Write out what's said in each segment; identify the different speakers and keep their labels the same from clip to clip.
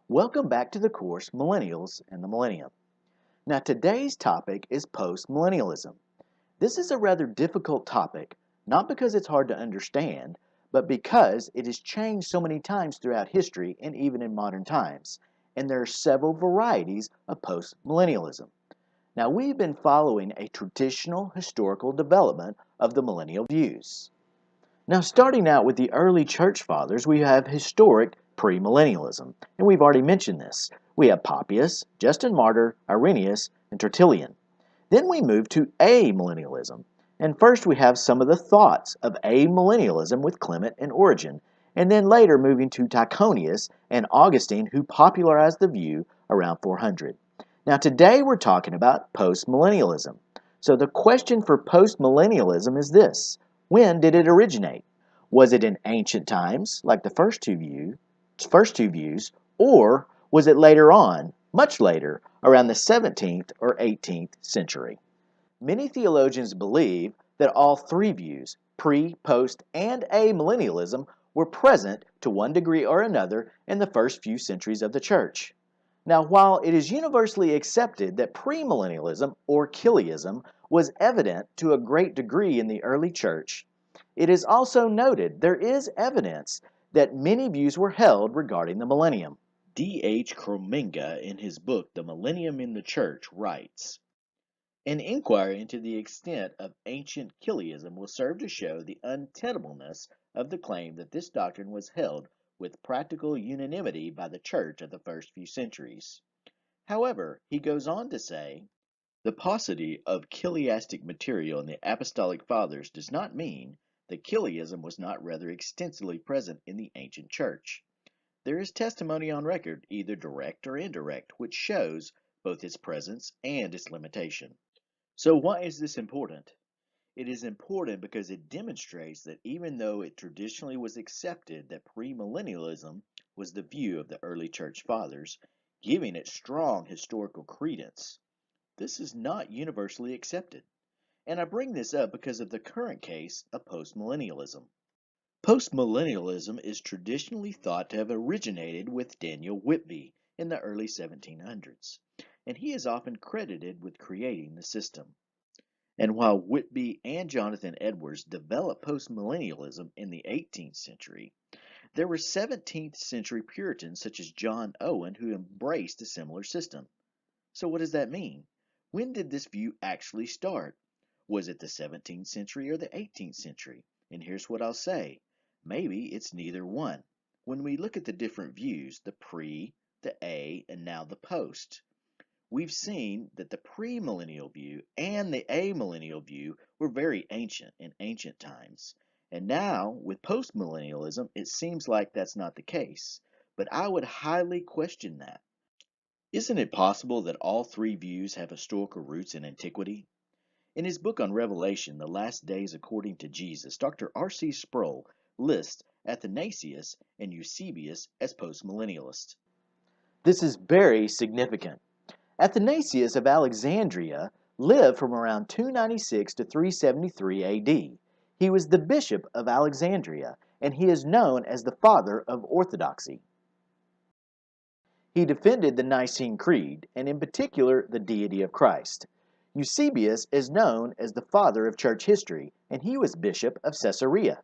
Speaker 1: Welcome back to the course Millennials and the Millennium. Now today's topic is postmillennialism. This is a rather difficult topic, not because it's hard to understand, but because it has changed so many times throughout history and even in modern times, and there are several varieties of postmillennialism. Now we've been following a traditional historical development of the millennial views. Now, starting out with the early church fathers, we have historic premillennialism, and we've already mentioned this. We have Papias, Justin Martyr, Irenaeus, and Tertullian. Then we move to amillennialism, and first we have some of the thoughts of amillennialism with Clement and Origen, and then later moving to Tychonius and Augustine, who popularized the view around 400. Now, today we're talking about postmillennialism. So the question for postmillennialism is this: when did it originate? Was it in ancient times, like the first two views, or was it later on, much later, around the 17th or 18th century? Many theologians believe that all three views, pre, post, and amillennialism, were present to one degree or another in the first few centuries of the church. Now, while it is universally accepted that premillennialism or Chiliasm was evident to a great degree in the early church, it is also noted there is evidence that many views were held regarding the millennium. D. H. Krominga, in his book The Millennium in the Church, writes, "An inquiry into the extent of ancient Chiliasm will serve to show the untenableness of the claim that this doctrine was held with practical unanimity by the church of the first few centuries. However, he goes on to say, the paucity of chiliastic material in the apostolic fathers does not mean that chiliasm was not rather extensively present in the ancient church. There is testimony on record, either direct or indirect, which shows both its presence and its limitation." So why is this important? It is important because it demonstrates that even though it traditionally was accepted that premillennialism was the view of the early church fathers, giving it strong historical credence, this is not universally accepted. And I bring this up because of the current case of postmillennialism. Postmillennialism is traditionally thought to have originated with Daniel Whitby in the early 1700s, and he is often credited with creating the system. And while Whitby and Jonathan Edwards developed postmillennialism in the 18th century, there were 17th century Puritans such as John Owen who embraced a similar system. So what does that mean? When did this view actually start? Was it the 17th century or the 18th century? And here's what I'll say. Maybe it's neither one. When we look at the different views, the pre, the a, and now the post, we've seen that the premillennial view and the amillennial view were very ancient in ancient times. And now, with postmillennialism, it seems like that's not the case. But I would highly question that. Isn't it possible that all three views have historical roots in antiquity? In his book on Revelation, The Last Days According to Jesus, Dr. R.C. Sproul lists Athanasius and Eusebius as postmillennialists. This is very significant. Athanasius of Alexandria lived from around 296 to 373 AD. He was the bishop of Alexandria, and he is known as the father of orthodoxy. He defended the Nicene Creed, and in particular the deity of Christ. Eusebius is known as the father of church history, and he was bishop of Caesarea.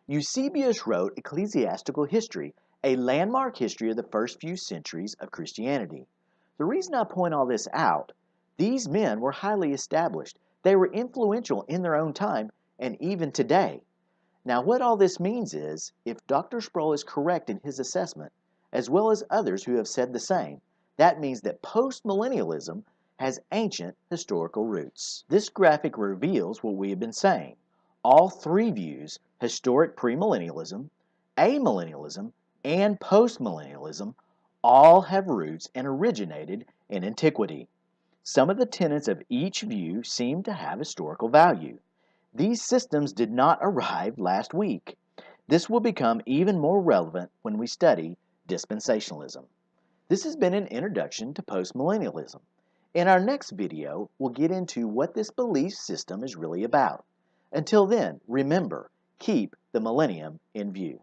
Speaker 1: Eusebius wrote Ecclesiastical History, a landmark history of the first few centuries of Christianity. The reason I point all this out, these men were highly established. They were influential in their own time and even today. Now, what all this means is, if Dr. Sproul is correct in his assessment, as well as others who have said the same, that means that postmillennialism has ancient historical roots. This graphic reveals what we have been saying. All three views, historic premillennialism, amillennialism, and postmillennialism, all have roots and originated in antiquity. Some of the tenets of each view seem to have historical value. These systems did not arrive last week. This will become even more relevant when we study dispensationalism. This has been an introduction to postmillennialism. In our next video, we'll get into what this belief system is really about. Until then, remember, keep the millennium in view.